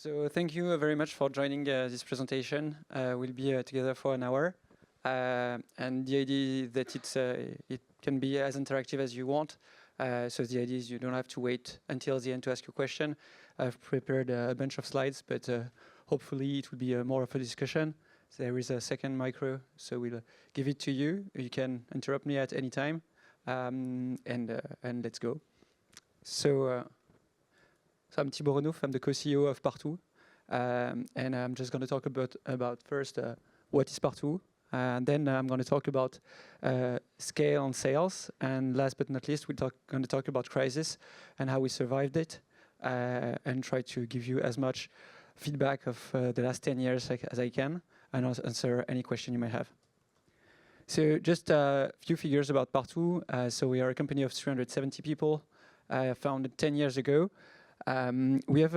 So thank you very much for joining this presentation. We'll be together for an hour. And the idea is that it can be as interactive as you want. So the idea is you don't have to wait until the end to ask your question. I've prepared a bunch of slides, but hopefully it will be more of a discussion. So there is a second micro, so we'll give it to you. You can interrupt me at any time, and let's go. So I'm Thibault Renouf. I'm the co-CEO of Partoo, and I'm just going to talk about first what is Partoo, and then I'm going to talk about scale and sales, and last but not least, we're going to talk about crisis and how we survived it, and try to give you as much feedback of the last 10 years as I can, and also answer any question you may have. So just a few figures about Partoo. So we are a company of 370 people, founded 10 years ago. We have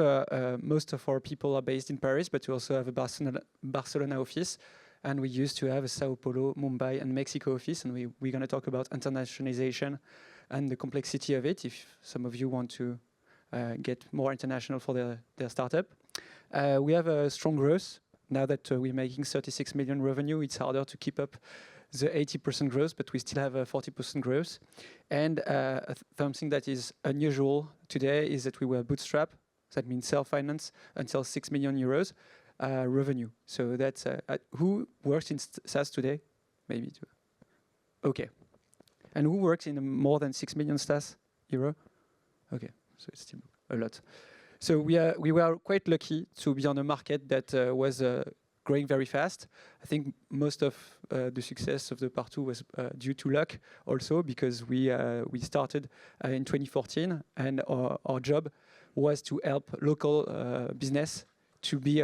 most of our people are based in Paris, but we also have a Barcelona office, and we used to have a Sao Paulo, Mumbai, and Mexico office, and we're going to talk about internationalization and the complexity of it, if some of you want to get more international for their startup. We have a strong growth. Now that we're making 36 million revenue, it's harder to keep up the 80% growth, but we still have a 40% growth. And something that is unusual today is that we were bootstrap. That means self-finance until 6 million euros revenue. So that's who works in SaaS today? Maybe two. Okay. And who works in more than 6 million SaaS euro? Okay, so it's still a lot. So we were quite lucky to be on a market that was growing very fast. I think most of the success of the Partoo was due to luck also, because we started in 2014, and our job was to help local business to be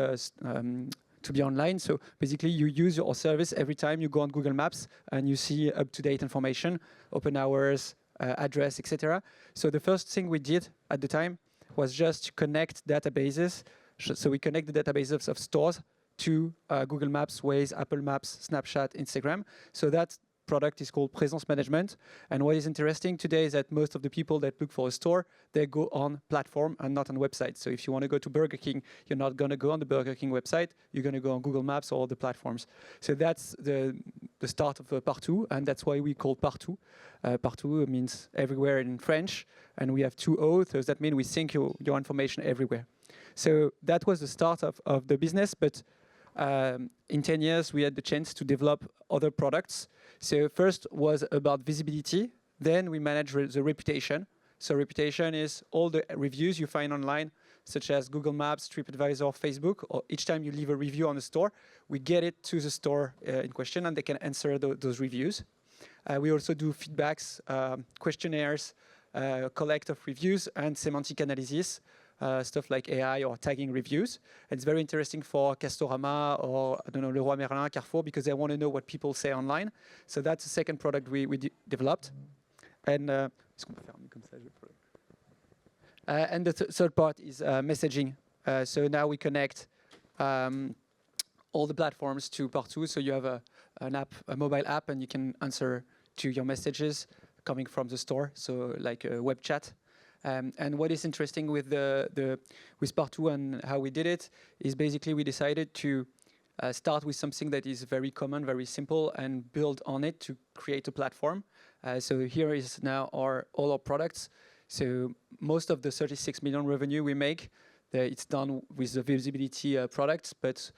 online. So basically you use our service every time you go on Google Maps and you see up-to-date information, open hours, address, etc. So the first thing we did at the time was just to connect databases. So we connect the databases of stores to Google Maps, Waze, Apple Maps, Snapchat, Instagram. So that product is called presence management. And what is interesting today is that most of the people that look for a store, they go on platform and not on website. So if you want to go to Burger King, you're not going to go on the Burger King website. You're going to go on Google Maps or the platforms. So that's the start of Partoo, and that's why we call Partoo. Partoo means everywhere in French, and we have two O's. So that means we sync your information everywhere. So that was the start of the business, but in 10 years, we had the chance to develop other products. So first was about visibility. Then we manage the reputation. So reputation is all the reviews you find online, such as Google Maps, TripAdvisor, Facebook, or each time you leave a review on the store, we get it to the store in question, and they can answer those reviews. We also do feedbacks, questionnaires, collect of reviews, and semantic analysis. Stuff like AI or tagging reviews. It's very interesting for Castorama or, I don't know, Leroy Merlin, Carrefour, because they want to know what people say online. So that's the second product we developed. And and the third part is messaging. So now we connect all the platforms to Partoo. So you have an app, a mobile app, and you can answer to your messages coming from the store. So like a web chat. And what is interesting with with Partoo and how we did it is basically we decided to start with something that is very common, very simple, and build on it to create a platform. So here is now all our products. So most of the 36 million revenue we make, it's done with the visibility products, but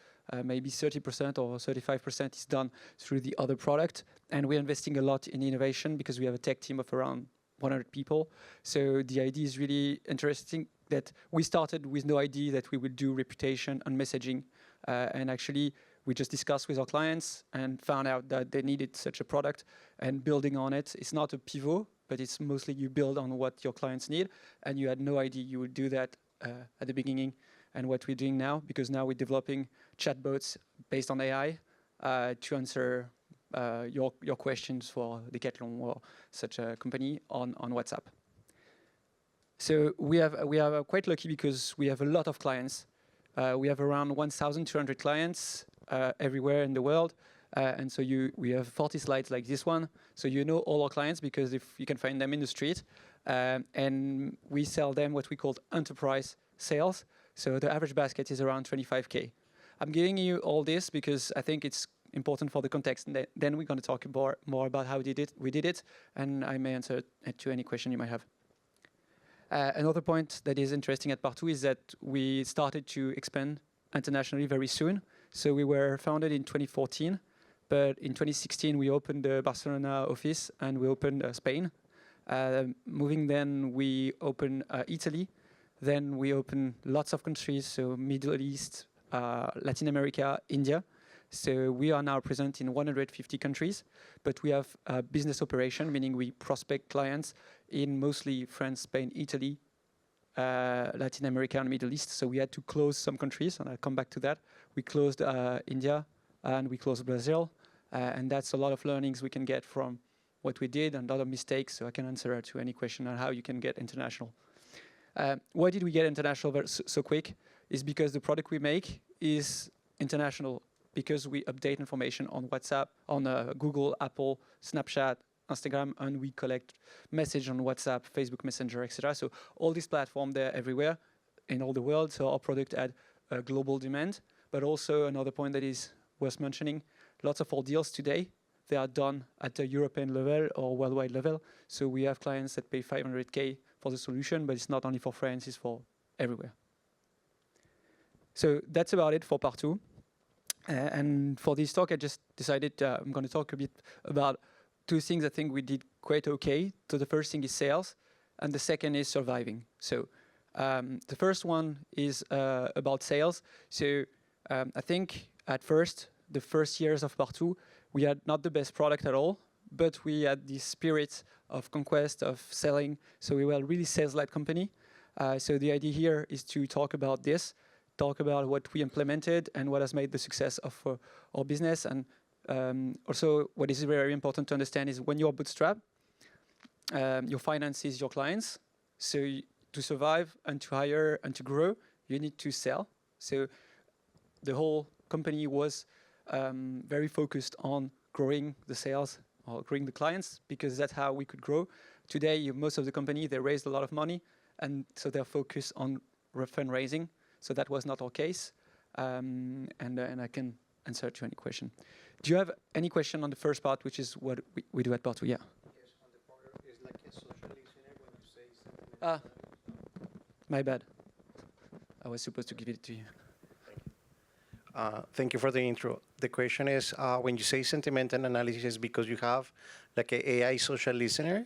maybe 30% or 35% is done through the other product. And we're investing a lot in innovation because we have a tech team of around 100 people. So the idea is really interesting that we started with no idea that we would do reputation and messaging. And actually, we just discussed with our clients and found out that they needed such a product, and building on it. It's not a pivot, but it's mostly you build on what your clients need. And you had no idea you would do that at the beginning. And what we're doing now, because now we're developing chatbots based on AI to answer your questions for Decathlon or such a company on WhatsApp. So we are quite lucky because we have a lot of clients. We have around 1,200 clients everywhere in the world. And so we have 40 slides like this one. So you know all our clients because if you can find them in the street. And we sell them what we call enterprise sales. So the average basket is around 25K. I'm giving you all this because I think it's important for the context. And then we're going to talk more about how we did it, and I may answer to any question you might have. Another point that is interesting at Partoo is that we started to expand internationally very soon. So we were founded in 2014, but in 2016 we opened the Barcelona office and we opened Spain. Moving then, we opened Italy. Then we opened lots of countries, so Middle East, Latin America, India. So we are now present in 150 countries, but we have a business operation, meaning we prospect clients in mostly France, Spain, Italy, Latin America, and Middle East. So we had to close some countries, and I'll come back to that. We closed India, and we closed Brazil, and that's a lot of learnings we can get from what we did and a lot of mistakes, so I can answer to any question on how you can get international. Why did we get international so quick? Is because the product we make is international, because we update information on WhatsApp, on Google, Apple, Snapchat, Instagram, and we collect message on WhatsApp, Facebook Messenger, etc. So all these platforms, they're everywhere in all the world, so our product had a global demand. But also another point that is worth mentioning, lots of our deals today, they are done at a European level or worldwide level. So we have clients that pay 500K for the solution, but it's not only for France, it's for everywhere. So that's about it for Partoo. And for this talk, I just decided I'm going to talk a bit about two things I think we did quite okay. So the first thing is sales, and the second is surviving. So the first one is about sales. So I think at first, the first years of Partoo, we had not the best product at all, but we had this spirit of conquest, of selling. So we were a really sales-led company. So the idea here is to talk about this, talk about what we implemented and what has made the success of our business. And also what is very important to understand is when you're bootstrapped, your finances your clients. So to survive and to hire and to grow, you need to sell. So the whole company was very focused on growing the sales or growing the clients, because that's how we could grow. Today, most of the company, they raised a lot of money, and so they're focused on fundraising. So that was not our case, and I can answer to any question. Do you have any question on the first part, which is what we do at Partoo? Yeah. Yes, on the part is like a social listener when you say something. My bad. I was supposed to give it to you. Thank you for the intro. The question is, when you say sentimental analysis, because you have like an AI social listener,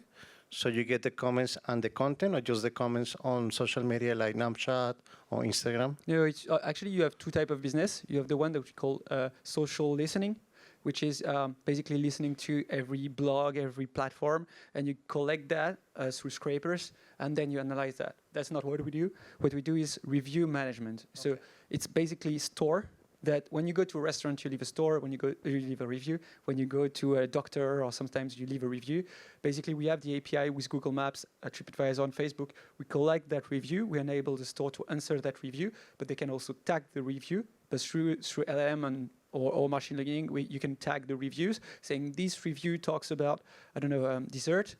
so you get the comments and the content, or just the comments on social media like Snapchat or Instagram? No, it's, actually you have two types of business. You have the one that we call social listening, which is basically listening to every blog, every platform, and you collect that through scrapers, and then you analyze that. That's not what we do. What we do is review management. Okay. So it's basically store that when you go to a restaurant, you leave a store. When you go, you leave a review. When you go to a doctor, or sometimes you leave a review. Basically, we have the API with Google Maps, TripAdvisor, on Facebook. We collect that review. We enable the store to answer that review, but they can also tag the review. But through LLM and or machine learning, you can tag the reviews, saying this review talks about, I don't know, dessert,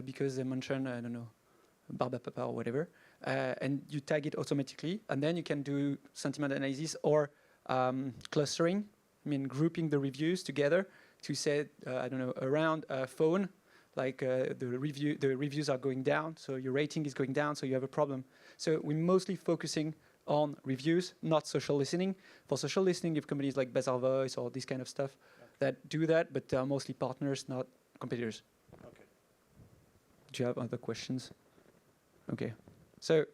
because they mentioned, I don't know, barba papa or whatever, and you tag it automatically, and then you can do sentiment analysis or clustering, I mean grouping the reviews together to say, I don't know, around a phone, like the reviews are going down, so your rating is going down, so you have a problem. So we're mostly focusing on reviews, not social listening. For social listening, you have companies like Bazaar Voice or this kind of stuff that do that, but they are mostly partners, not competitors. Okay. Do you have other questions? Okay. So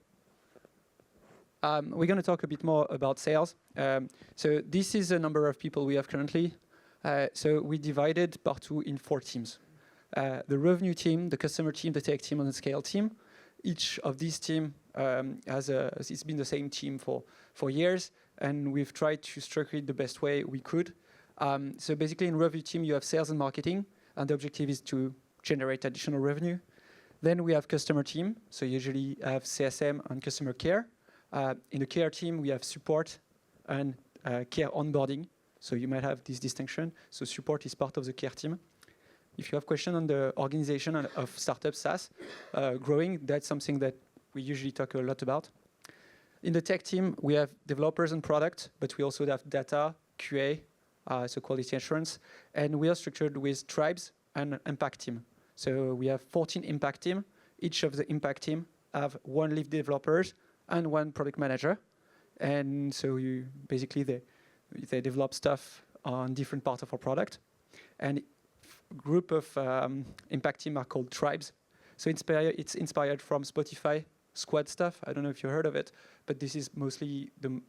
we're going to talk a bit more about sales. So this is the number of people we have currently. So we divided Partoo in 4 teams. The revenue team, the customer team, the tech team, and the scale team. Each of these teams it's been the same team for years, and we've tried to structure it the best way we could. So basically in revenue team, you have sales and marketing, and the objective is to generate additional revenue. Then we have customer team, so usually have CSM and customer care. In the care team, we have support and care onboarding. So you might have this distinction. So support is part of the care team. If you have questions on the organization of startup SaaS growing, that's something that we usually talk a lot about. In the tech team, we have developers and product, but we also have data, QA, so quality assurance, and we are structured with tribes and impact team. So we have 14 impact team. Each of the impact team have one lead developers and one product manager, and so you basically they develop stuff on different parts of our product. And group of impact team are called tribes. So it's inspired from Spotify squad stuff. I don't know if you heard of it, but this is mostly the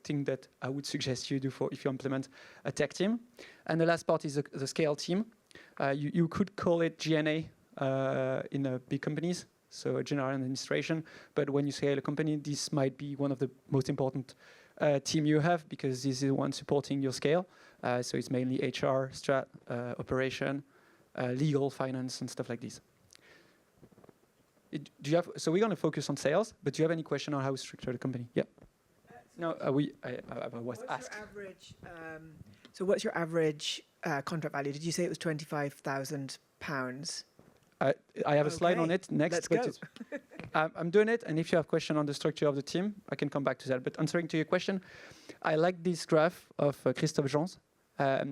thing that I would suggest you do if you implement a tech team. And the last part is the scale team. You could call it G&A in big companies, so general administration. But when you scale a company, this might be one of the most important team you have, because this is the one supporting your scale. So it's mainly HR, strat, operation, legal, finance, and stuff like this. So we're going to focus on sales, but do you have any question on how we structure the company? Yeah. No, I was asked. What's your average contract value? Did you say it was £25,000? I have a slide on it next. Let's go. I'm doing it, and if you have question on the structure of the team, I can come back to that. But answering to your question, I like this graph of Christophe Jean's.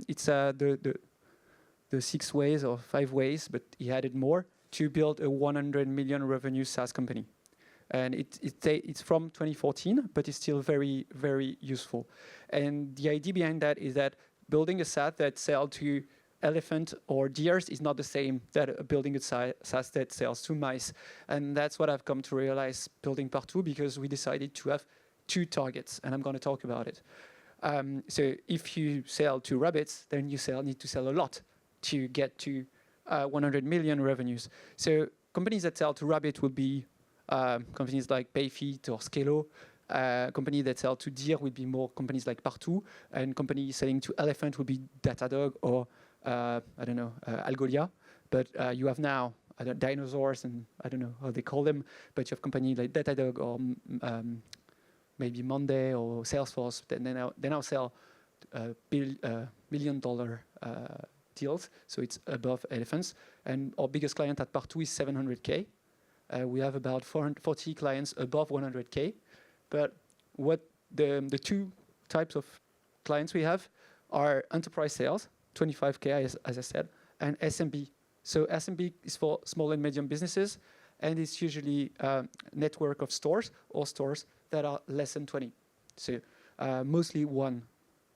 It's the 6 ways or 5 ways, but he added more to build a 100 million revenue SaaS company. And it's from 2014, but it's still very, very useful. And the idea behind that is that building a SaaS that sells to elephant or deers is not the same that building a SaaS that sells to mice. And that's what I've come to realize building Partoo, because we decided to have 2 targets, and I'm going to talk about it. So if you sell to rabbits, then you need to sell a lot to get to 100 million revenues. So companies that sell to rabbit will be companies like Payfit or Scalo. Companies that sell to deer will be more companies like Partoo, and companies selling to elephant will be Datadog or Algolia. But you have now dinosaurs, and I don't know how they call them, but you have companies like Datadog or maybe Monday or Salesforce. They now sell $1 million deals, so it's above elephants. And our biggest client at Partoo is 700K. We have about 440 clients above 100K. But what the 2 types of clients we have are enterprise sales, 25K as I said, and SMB. So SMB is for small and medium businesses, and it's usually a network of stores or stores that are less than 20. So mostly 1.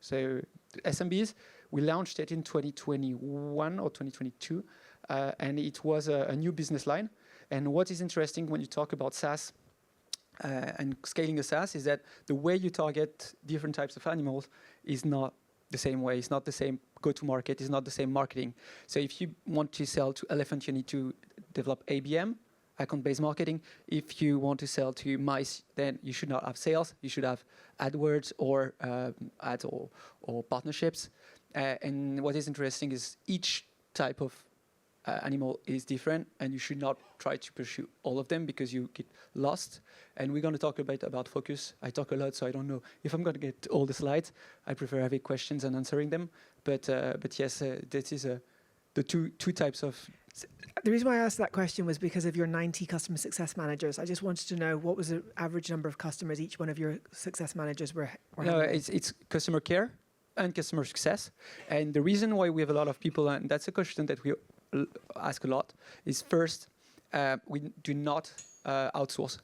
So SMBs, we launched it in 2021 or 2022, and it was a new business line. And what is interesting when you talk about SaaS and scaling a SaaS is that the way you target different types of animals is not the same way. It's not the same go-to-market. It's not the same marketing. So if you want to sell to elephant, you need to develop ABM, account-based marketing. If you want to sell to mice, then you should not have sales. You should have AdWords or ads or partnerships. And what is interesting is each type of animal is different, and you should not try to pursue all of them because you get lost. And we're going to talk a bit about focus. I talk a lot, so I don't know if I'm going to get all the slides. I prefer having questions and answering them. But yes, this is the two types of. The reason why I asked that question was because of your 90 customer success managers. I just wanted to know what was the average number of customers each one of your success managers were No, handling? it's customer care and customer success. And the reason why we have a lot of people, and that's a question that we ask a lot, is first, we do not outsource.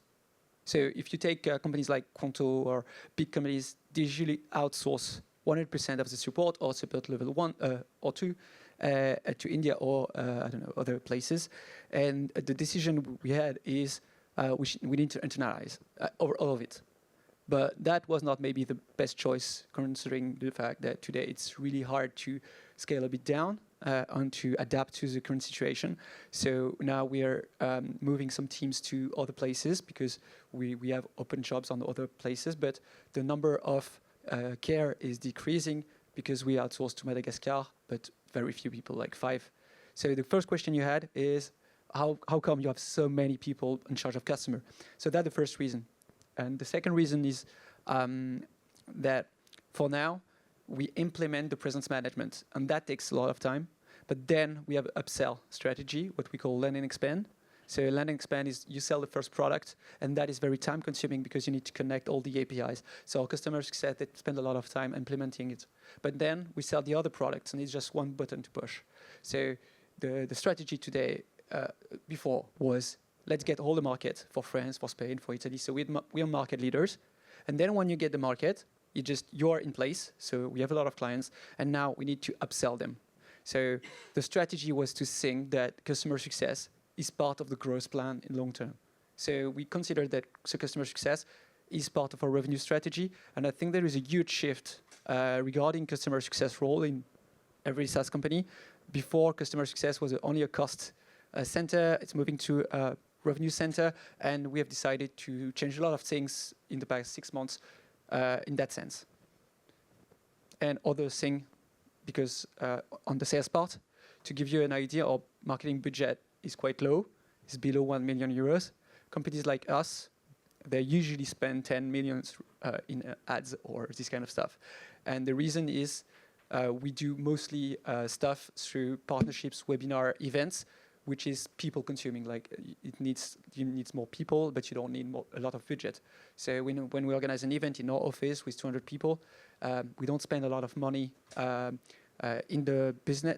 So if you take companies like Quanto or big companies, they usually outsource 100% of the support or support level 1 or 2 to India or I don't know, other places. And the decision we had is we need to internalize all of it. But that was not maybe the best choice, considering the fact that today it's really hard to scale a bit down and to adapt to the current situation. So now we are moving some teams to other places because we have open jobs on other places, but the number of care is decreasing because we outsource to Madagascar, but very few people, like 5. So the first question you had is, how come you have so many people in charge of customer? So that's the first reason. And the second reason is that for now, we implement the presence management, and that takes a lot of time. But then we have an upsell strategy, what we call land and expand. So land and expand is you sell the first product, and that is very time consuming because you need to connect all the APIs. So our customer success, they spend a lot of time implementing it. But then we sell the other products, and it's just one button to push. So the strategy today, before, was let's get all the market for France, for Spain, for Italy. So we are market leaders. And then when you get the market, you're in place. So we have a lot of clients, and now we need to upsell them. So the strategy was to think that customer success is part of the growth plan in long term. So we consider that customer success is part of our revenue strategy, and I think there is a huge shift regarding customer success role in every SaaS company. Before, customer success was only a cost center. It's moving to a revenue center, and we have decided to change a lot of things in the past 6 months in that sense. And other thing, because on the sales part, to give you an idea, our marketing budget is quite low. It's below 1 million euros. Companies like us, they usually spend 10 million in ads or this kind of stuff. And the reason is we do mostly stuff through partnerships, webinar, events, which is people consuming. Like you need more people, but you don't need a lot of budget. So when we organize an event in our office with 200 people, we don't spend a lot of money in the business,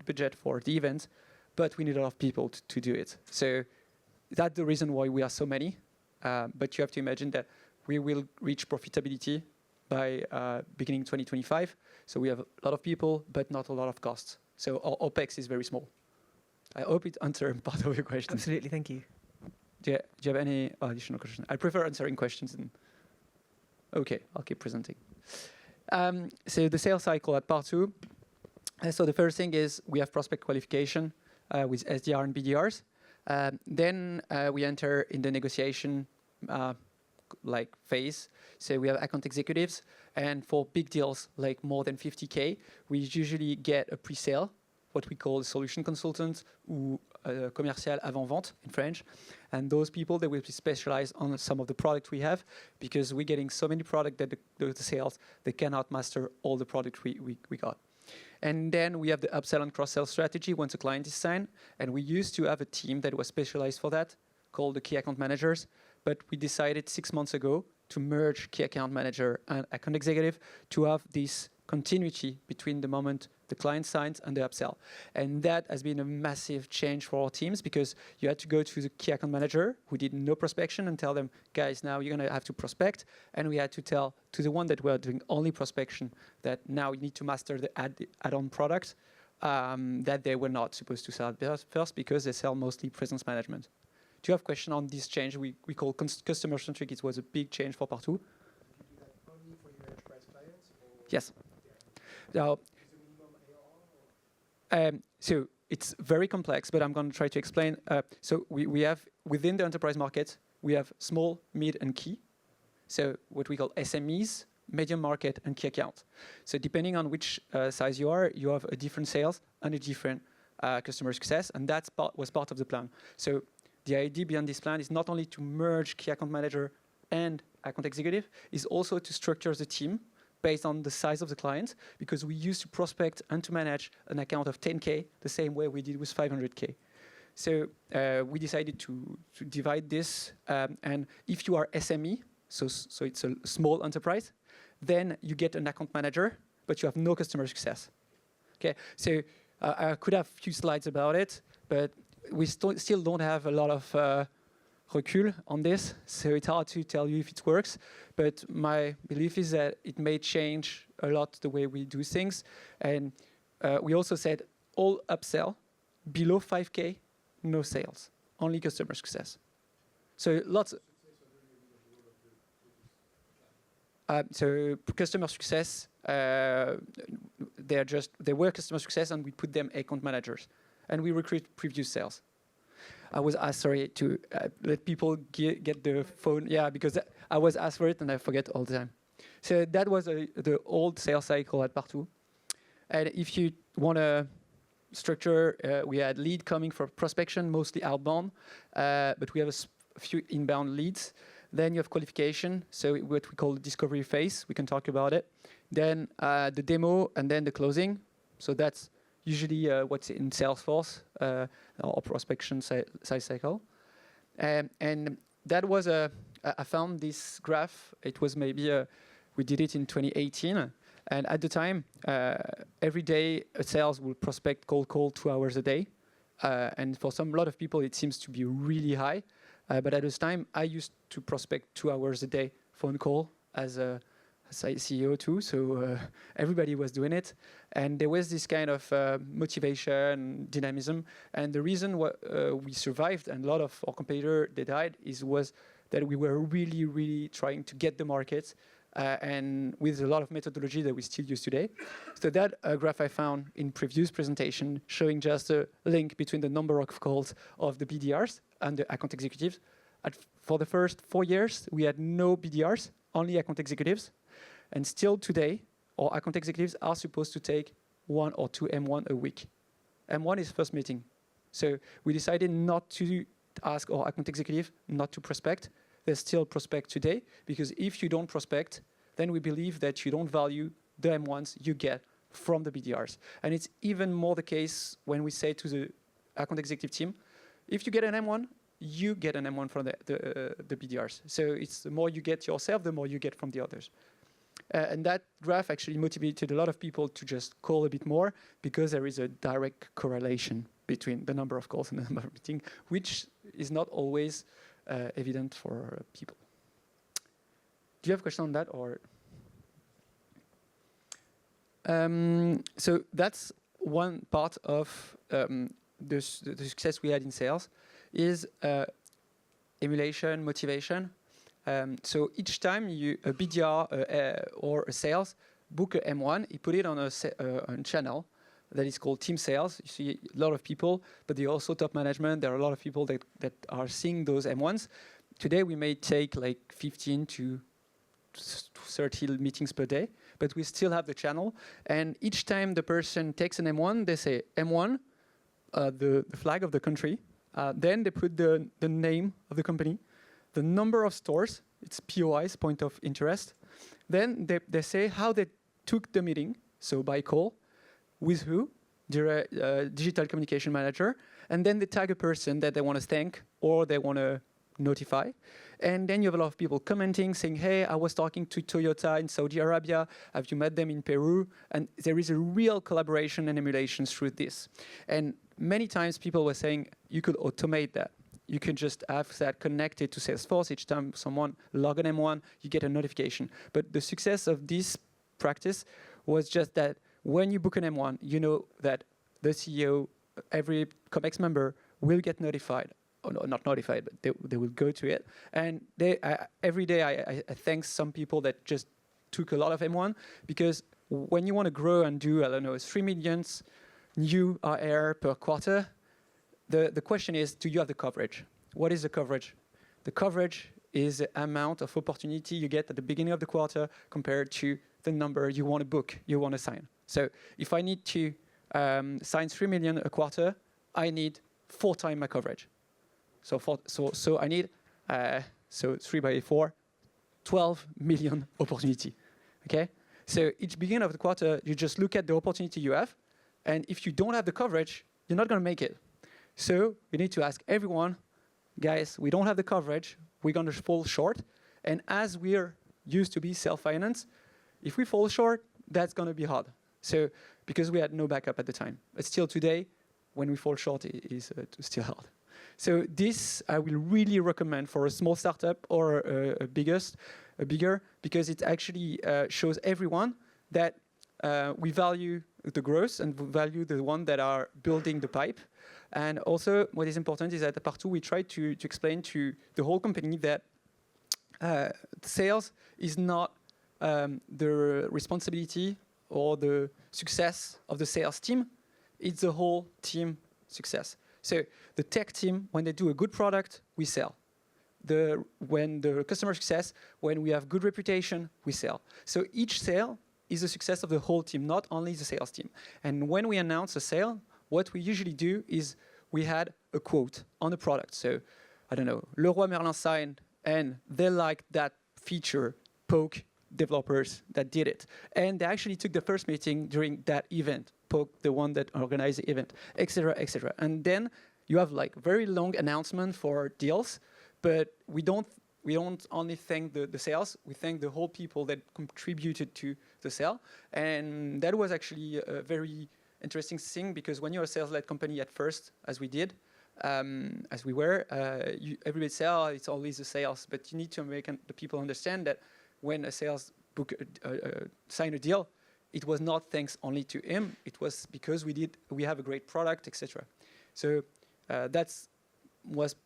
budget for the event, but we need a lot of people to do it. So that's the reason why we are so many. But you have to imagine that we will reach profitability by beginning 2025. So we have a lot of people, but not a lot of costs. So our OPEX is very small. I hope it answered part of your question. Absolutely, thank you. Do you have any additional questions? I prefer answering questions. Okay, I'll keep presenting. So the sales cycle at Partoo. So the first thing is we have prospect qualification with SDR and BDRs. Then we enter in the negotiation phase. So we have account executives, and for big deals like more than 50K, we usually get a pre-sale, what we call a solution consultant ou commercial avant-vente in French. And those people, they will be specialized on some of the product we have, because we're getting so many products that the sales, they cannot master all the product we got. And then we have the upsell and cross-sell strategy once a client is signed. And we used to have a team that was specialized for that, called the key account managers. But we decided 6 months ago to merge key account manager and account executive to have this continuity between the moment the client signs and the upsell. And that has been a massive change for our teams, because you had to go to the key account manager who did no prospection and tell them, guys, now you're going to have to prospect. And we had to tell to the one that were doing only prospection that now you need to master the add-on product that they were not supposed to sell first, because they sell mostly presence management. Do you have a question on this change we call customer-centric? It was a big change for Partoo. You do that only for your enterprise clients? Or Yes. Yeah. Now, is the minimum ARR? so it's very complex, but I'm going to try to explain. So we have, within the enterprise market, we have small, mid, and key. So what we call SMEs, medium market, and key account. So depending on which size you are, you have a different sales and a different customer success, and that was part of the plan. So the idea behind this plan is not only to merge key account manager and account executive, is also to structure the team based on the size of the client, because we used to prospect and to manage an account of 10K the same way we did with 500K. So we decided to divide this, and if you are SME, so it's a small enterprise, then you get an account manager, but you have no customer success. Okay, so I could have a few slides about it, but we still don't have a lot of recul on this, so it's hard to tell you if it works. But my belief is that it may change a lot the way we do things. And we also said all upsell below 5K, no sales, only customer success. So lots. So customer success, they were customer success, and we put them account managers, and we recruit previous sales. I was asked, sorry, to let people get the phone, because I was asked for it and I forget all the time. So that was the old sales cycle at Partoo. And if you want to structure, we had lead coming from prospection, mostly outbound, but we have a few inbound leads. Then you have qualification, so what we call the discovery phase. We can talk about it. Then the demo, and then the closing. So that's usually what's in Salesforce or prospection size cycle. And that was I found this graph. It was maybe we did it in 2018, and at the time, every day a sales will prospect cold call 2 hours a day, and for a lot of people it seems to be really high. But at this time, I used to prospect 2 hours a day phone call as a CEO too, so everybody was doing it. And there was this kind of motivation, dynamism. And the reason we survived and a lot of our competitors, they died, was that we were really, really trying to get the market and with a lot of methodology that we still use today. So that graph I found in previous presentation showing just a link between the number of calls of the BDRs and the account executives. For the first 4 years, we had no BDRs, only account executives. And still today, our account executives are supposed to take 1 or 2 M1 a week. M1 is first meeting. So we decided not to ask our account executive not to prospect. They still prospect today, because if you don't prospect, then we believe that you don't value the M1s you get from the BDRs. And it's even more the case when we say to the account executive team, if you get an M1, you get an M1 from the BDRs. So it's the more you get yourself, the more you get from the others. And that graph actually motivated a lot of people to just call a bit more, because there is a direct correlation between the number of calls and the number of meetings, which is not always evident for people. Do you have a question on that? Or so that's one part of the success we had in sales, is emulation, motivation. So each time a BDR or a sales book a M1, you put it on a channel that is called team sales. You see a lot of people, but there are also top management. There are a lot of people that are seeing those M1s. Today we may take like 15 to 30 meetings per day, but we still have the channel. And each time the person takes an M1, they say M1, the flag of the country. Then they put the name of the company, the number of stores, it's POIs, point of interest. Then they say how they took the meeting, so by call, with who, the digital communication manager, and then they tag a person that they want to thank or they want to notify. And then you have a lot of people commenting, saying, hey, I was talking to Toyota in Saudi Arabia, have you met them in Peru? And there is a real collaboration and emulation through this. And many times people were saying, you could automate that. You can just have that connected to Salesforce. Each time someone log an M1, you get a notification. But the success of this practice was just that when you book an M1, you know that the CEO, every COMEX member will get notified. Or no, not notified, but they will go to it. And every day I thank some people that just took a lot of M1, because when you want to grow and do, I don't know, 3 million new ARR per quarter, the question is, do you have the coverage? What is the coverage? The coverage is the amount of opportunity you get at the beginning of the quarter compared to the number you want to book, you want to sign. So if I need to sign 3 million a quarter, I need 4 times my coverage. So I need, so 3 by 4, 12 million opportunity, okay? So each beginning of the quarter, you just look at the opportunity you have, and if you don't have the coverage, you're not gonna make it. So you need to ask everyone, guys, we don't have the coverage, we're gonna fall short, and as we're used to be self-financed, if we fall short, that's gonna be hard. So, because we had no backup at the time. But still today, when we fall short, it is still hard. So this I will really recommend for a small startup or a bigger, because it actually shows everyone that we value the growth and we value the one that are building the pipe. And also what is important is that at Partoo we try to explain to the whole company that sales is not the responsibility or the success of the sales team, it's the whole team success. So the tech team, when they do a good product, we sell. When the customer success, when we have good reputation, we sell. So each sale is the success of the whole team, not only the sales team. And when we announce a sale, what we usually do is we had a quote on the product. So, I don't know, Leroy Merlin signed, and they liked that feature, poke developers that did it. And they actually took the first meeting during that event, spoke, the one that organized the event, etc., etc. And then you have like very long announcement for deals, but we don't only thank the sales, we thank the whole people that contributed to the sale. And that was actually a very interesting thing, because when you're a sales-led company at first, as we did, as we were, everybody say, oh, it's always the sales, but you need to make the people understand that when a sales book sign a deal, it was not thanks only to him, it was because we have a great product, etc. So that was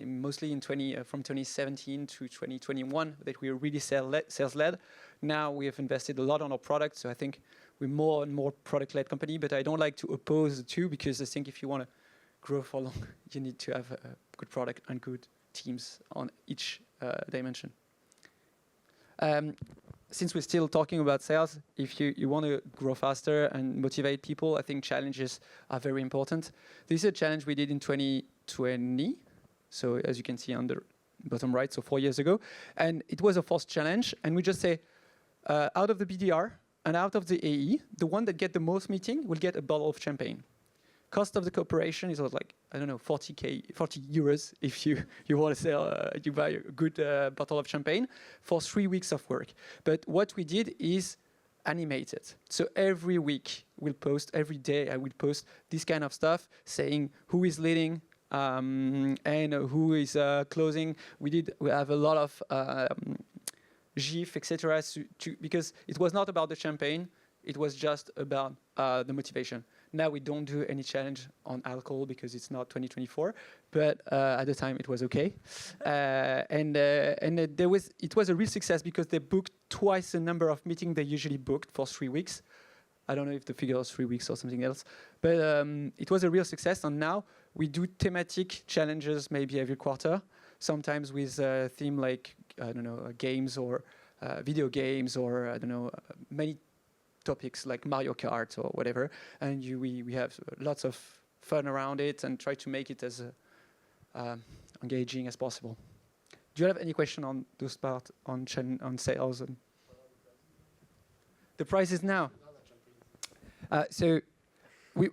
mostly in from 2017 to 2021 that we were really sales-led. Now we have invested a lot on our product, so I think we're more and more product-led company, but I don't like to oppose the two, because I think if you want to grow for long, you need to have a good product and good teams on each dimension. Since we're still talking about sales, if you want to grow faster and motivate people, I think challenges are very important. This is a challenge we did in 2020. So as you can see on the bottom right, so 4 years ago. And it was a forced challenge. And we just say, out of the BDR and out of the AE, the one that get the most meeting will get a bottle of champagne. Cost of the cooperation is like, I don't know, 40 euros if you want to sell, you buy a good bottle of champagne for 3 weeks of work. But what we did is animate it. So every week we'll post, every day I will post this kind of stuff, saying who is leading, and who is closing. We have a lot of GIF, etc. Because it was not about the champagne, it was just about the motivation. Now we don't do any challenge on alcohol because it's not 2024, but at the time it was okay. It was a real success because they booked twice the number of meetings they usually booked for 3 weeks. I don't know if the figure was 3 weeks or something else, but it was a real success. And now we do thematic challenges maybe every quarter, sometimes with a theme like, I don't know, games or video games, or I don't know, many topics like Mario Kart or whatever. And we have lots of fun around it and try to make it as engaging as possible. Do you have any question on those parts on sales and the prices now? So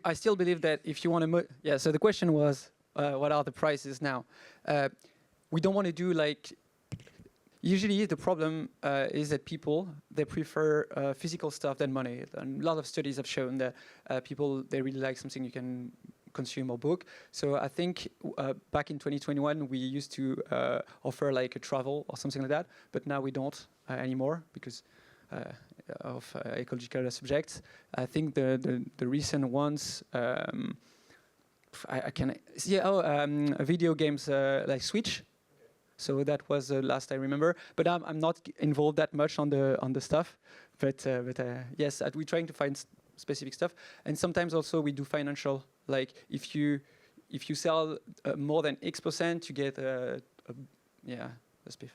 I still believe that if you want to, so the question was, what are the prices now? We don't want to do like, usually the problem is that people, they prefer physical stuff than money. And a lot of studies have shown that people, they really like something you can consume or book. So I think back in 2021, we used to offer like a travel or something like that, but now we don't anymore because of ecological subjects. I think the recent ones, I can see, video games like Switch. So that was the last I remember. But I'm not involved that much on the stuff. But yes, we're trying to find specific stuff. And sometimes also we do financial. Like if you sell more than X%, you get a spiff.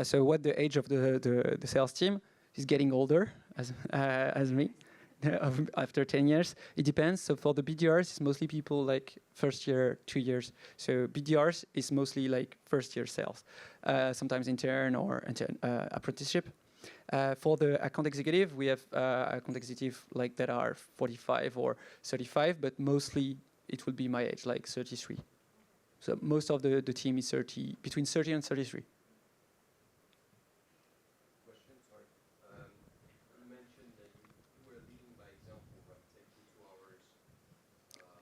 So what the age of the sales team is getting older as me after 10 years. It depends. So for the BDRs, it's mostly people like first year, 2 years. So BDRs is mostly like first year sales, sometimes intern or apprenticeship. For the account executive, we have account executive like that are 45 or 35, but mostly it will be my age, like 33. So most of the team is between 30 and 33.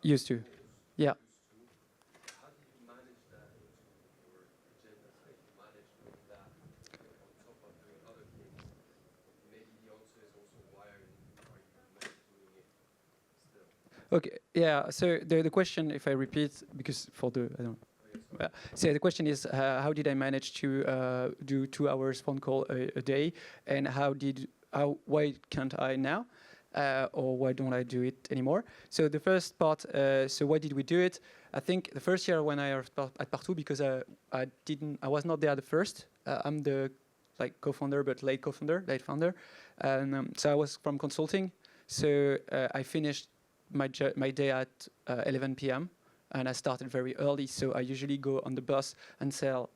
Used to, yeah. How do you manage that into your agenda? How do you manage doing that on top of doing other things? Maybe the answer is also why are you not doing it still? Okay, yeah. So the question, if I repeat, because for the I don't. So the question is, how did I manage to do 2 hours phone call a day, and why can't I now? Or why don't I do it anymore? So the first part, so why did we do it? I think the first year when I was at Partoo, because I was not there the first. I'm the co-founder, but late founder. And so I was from consulting. So I finished my day at 11 p.m. and I started very early. So I usually go on the bus and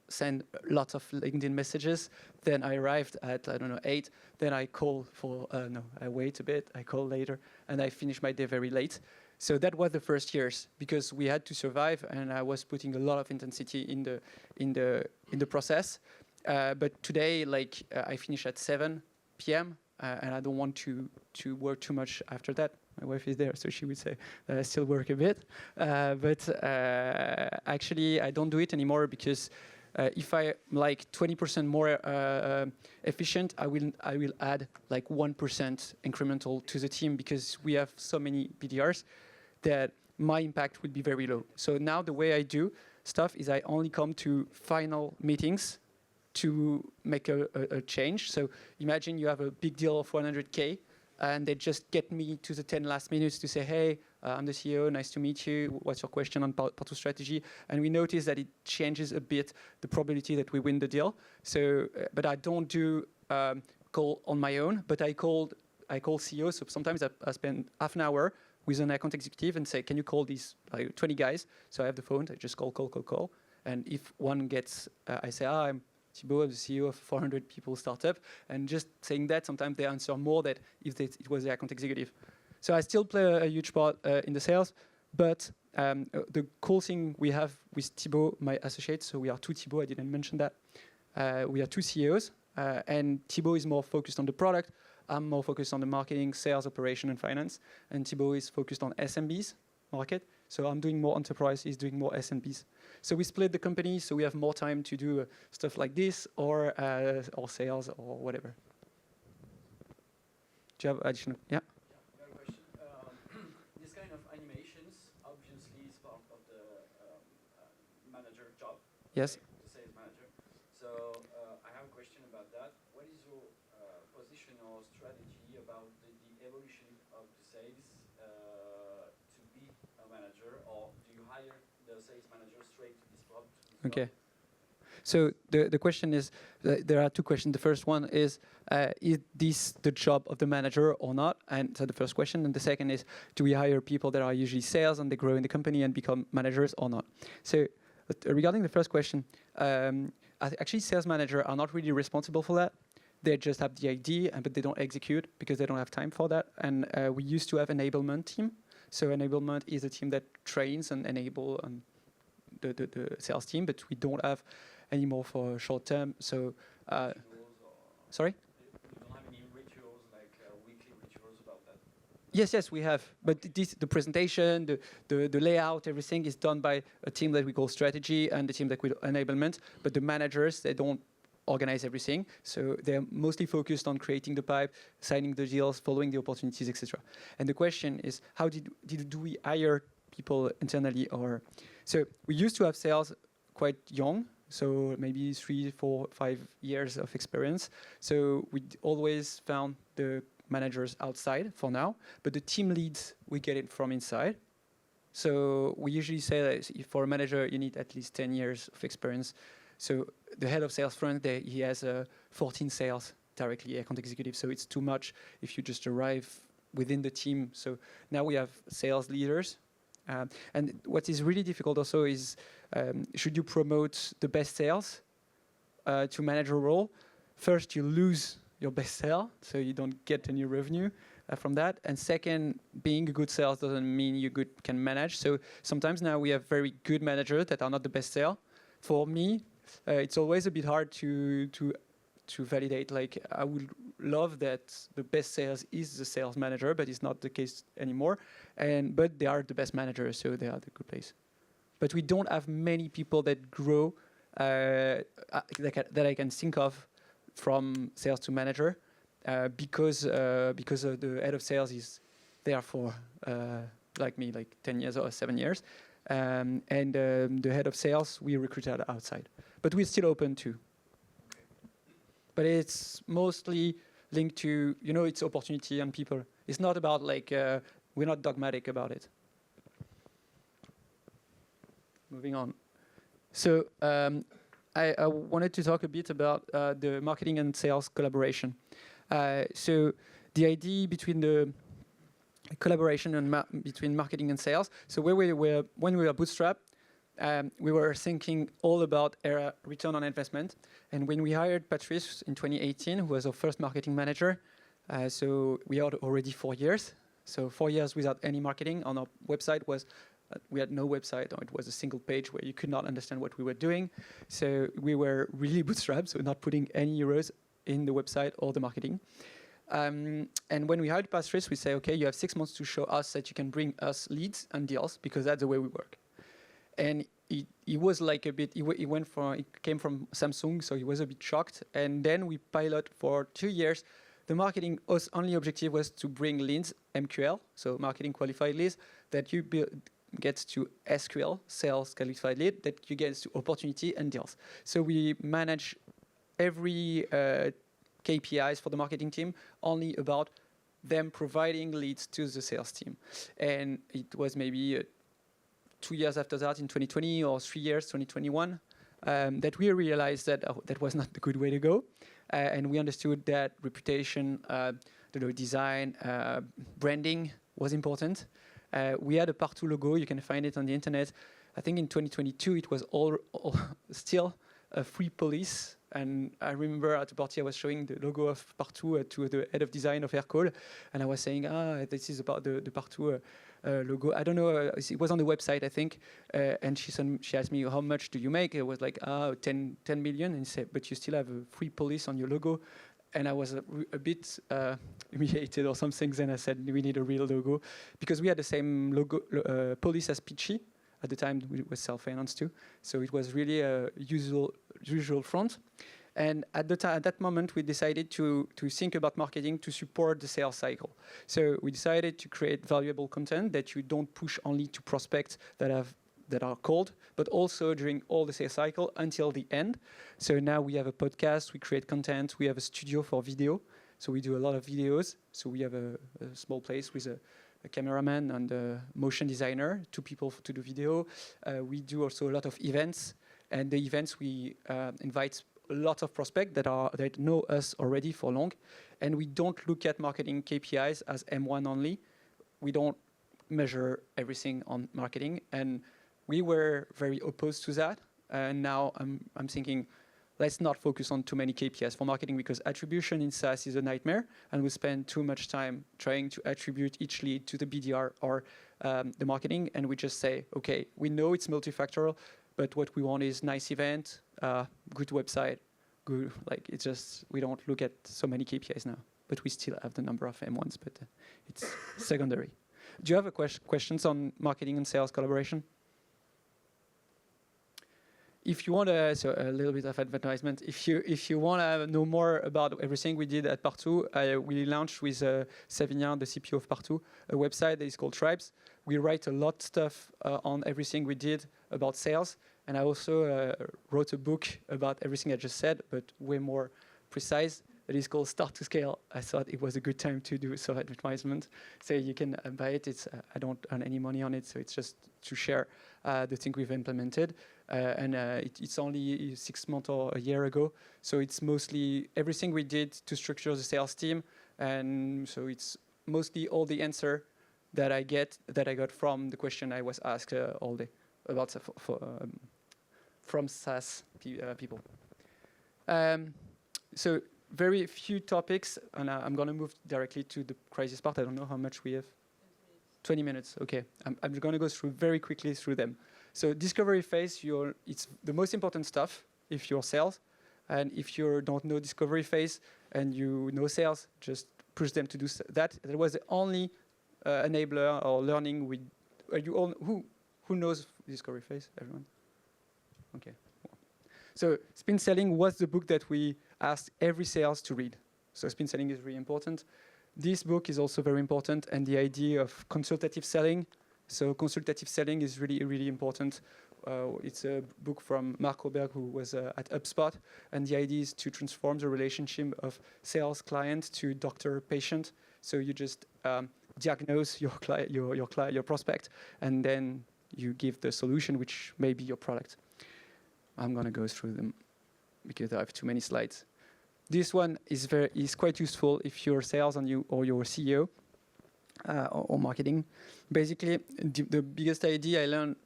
send lots of LinkedIn messages. Then I arrived at, I don't know, 8. Then I call for, no, I wait a bit, I call later, and I finish my day very late. So that was the first years, because we had to survive, and I was putting a lot of intensity in the process. But today, like, I finish at 7 p.m. And I don't want to work too much after that. My wife is there, so she would say that I still work a bit. But actually, I don't do it anymore, because if I'm like 20% more efficient, I will add like 1% incremental to the team, because we have so many BDRs that my impact will be very low. So now the way I do stuff is I only come to final meetings to make a change. So imagine you have a big deal of 100K, and they just get me to the 10 last minutes to say, hey, I'm the CEO, nice to meet you. What's your question on Partoo strategy? And we notice that it changes a bit the probability that we win the deal. So, but I don't do call on my own, but I call CEO. So sometimes I spend half an hour with an account executive and say, can you call these 20 guys? So I have the phone, I just call. And if one gets, I say, I'm Thibault, I'm the CEO of 400 people startup, and just saying that, sometimes they answer more than if it was the account executive. So I still play a huge part in the sales, but the cool thing we have with Thibault, my associate, so we are 2 Thibault, I didn't mention that. We are 2 CEOs, and Thibault is more focused on the product. I'm more focused on the marketing, sales, operation, and finance, and Thibault is focused on SMBs market. So I'm doing more enterprise, he's doing more SMBs. So we split the company, so we have more time to do stuff like this, or sales, or whatever. Do you have additional? Yeah? Yeah, I got a question. This kind of animations obviously is part of the manager job. Yes. Right? The sales manager. So I have a question about that. What is your position or strategy about the evolution of the sales to be a manager, or do you hire the sales manager straight to this job? Okay. So the question is, there are 2 questions. The first one is this the job of the manager or not? And so the first question. And the second is, do we hire people that are usually sales and they grow in the company and become managers or not? So regarding the first question, actually sales managers are not really responsible for that. They just have the idea, but they don't execute because they don't have time for that. And we used to have enablement team. So enablement is a team that trains and enable the sales team, but we don't have anymore for short term. So, sorry? You don't have any rituals, like weekly rituals about that? Yes, we have. But the presentation, the layout, everything is done by a team that we call strategy and the team that we call enablement. But the managers, they don't organize everything. So they're mostly focused on creating the pipe, signing the deals, following the opportunities, etc. And the question is, how do we hire people internally? Or so we used to have sales quite young, so maybe 3, 4, 5 years of experience. So we always found the managers outside for now, but the team leads, we get it from inside. So we usually say that for a manager, you need at least 10 years of experience. So the head of sales front, he has 14 sales directly, account executive. So it's too much if you just arrive within the team. So now we have sales leaders. And what is really difficult also is, should you promote the best sales to manager role? First, you lose your best sale, so you don't get any revenue from that. And second, being a good sales doesn't mean you can manage. So sometimes now we have very good managers that are not the best sale. For me, it's always a bit hard to validate. Like, I would love that the best sales is the sales manager, but it's not the case anymore. But they are the best managers, so they are the good place. But we don't have many people that grow that I can think of from sales to manager, because the head of sales is there for like me, like 10 years or 7 years. And the head of sales, we recruited outside. But we're still open too. Okay. But it's mostly linked to, it's opportunity and people. It's not about like, we're not dogmatic about it. Moving on. So I wanted to talk a bit about the marketing and sales collaboration. So the idea between collaboration between marketing and sales. So when we were bootstrapped, we were thinking all about return on investment. And when we hired Patrice in 2018, who was our first marketing manager, so we had already 4 years. So 4 years without any marketing. On our website we had no website, or it was a single page where you could not understand what we were doing. So we were really bootstrapped, so not putting any euros in the website or the marketing. And when we hired Patrice, we say, okay, you have 6 months to show us that you can bring us leads and deals, because that's the way we work. And he was like a bit, he came from Samsung, so he was a bit shocked. And then we pilot for 2 years. The marketing only objective was to bring leads, MQL, so marketing qualified leads, that you gets to SQL, sales qualified lead, that you get to opportunity and deals. So we manage every KPIs for the marketing team only about them providing leads to the sales team. And it was maybe 2 years after that, in 2020, or 3 years, 2021, that we realized that that was not the good way to go. And we understood that reputation, design, branding was important. We had a Partoo logo. You can find it on the internet. I think in 2022, it was all still a free police. And I remember at the party, I was showing the logo of Partoo to the head of design of Aircall. And I was saying, this is about the Partoo logo. I don't know, it was on the website, I think. And she asked me, how much do you make? It was like, 10 million. And she said, but you still have a free police on your logo. And I was a bit humiliated or something. Then I said, we need a real logo. Because we had the same logo, police as Pitchy. At the time, it was self-financed too. So it was really a usual front. And at that moment, we decided to think about marketing to support the sales cycle. So we decided to create valuable content that you don't push only to prospects that are cold, but also during all the sales cycle until the end. So now we have a podcast, we create content, we have a studio for video. So we do a lot of videos. So we have a small place with a cameraman and a motion designer, 2 people to do video. We do also a lot of events. And the events, we invite a lot of prospects that know us already for long. And we don't look at marketing KPIs as M1 only. We don't measure everything on marketing. And we were very opposed to that. And now I'm thinking, let's not focus on too many KPIs for marketing, because attribution in SaaS is a nightmare, and we spend too much time trying to attribute each lead to the BDR or the marketing, and we just say, okay, we know it's multifactorial, but what we want is nice event, good website, good, like it's just, we don't look at so many KPIs now, but we still have the number of M1s, but it's secondary. Do you have questions on marketing and sales collaboration? If you want so a little bit of advertisement, if you want to know more about everything we did at Partoo, we launched with Savinien, the CPO of Partoo, a website that is called Tribes. We write a lot of stuff on everything we did about sales, and I also wrote a book about everything I just said, but way more precise. It is called Start to Scale. I thought it was a good time to do some advertisement. So you can buy it. I don't earn any money on it, so it's just to share the thing we've implemented. It's only 6 months or a year ago. So it's mostly everything we did to structure the sales team. And so it's mostly all the answer that I got from the question I was asked all day about from SaaS people. So very few topics, and I'm going to move directly to the crisis part. I don't know how much we have. 20 minutes, okay. I'm going to go very quickly through them. So discovery phase, it's the most important stuff if you're sales. And if you don't know discovery phase and you know sales, just push them to do that. That was the only enabler or learning who knows discovery phase? Everyone? Okay. So spin selling was the book that we asked every sales to read. So spin selling is really important. This book is also very important, and the idea of consultative selling. So consultative selling is really, really important. It's a book from Mark Roberg, who was at HubSpot, and the idea is to transform the relationship of sales client to doctor-patient. So you just diagnose your prospect, and then you give the solution, which may be your product. I'm going to go through them because I have too many slides. This one is quite useful if you're sales or you're a CEO. or marketing. Basically, the biggest idea I learned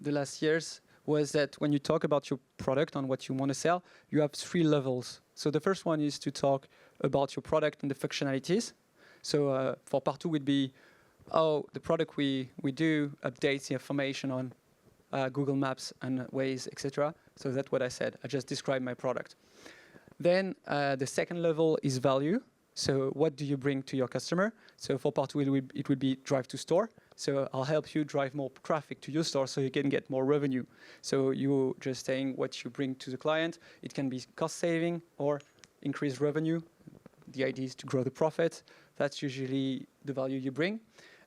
the last years was that when you talk about your product and what you want to sell, you have 3 levels. So the first one is to talk about your product and the functionalities. So for Partoo would be, oh, the product we do updates the information on Google Maps and Waze, etc. So that's what I said. I just described my product. Then the second level is value. So what do you bring to your customer? So for Partoo, it would be drive to store. So I'll help you drive more traffic to your store so you can get more revenue. So you're just saying what you bring to the client. It can be cost saving or increased revenue. The idea is to grow the profit. That's usually the value you bring.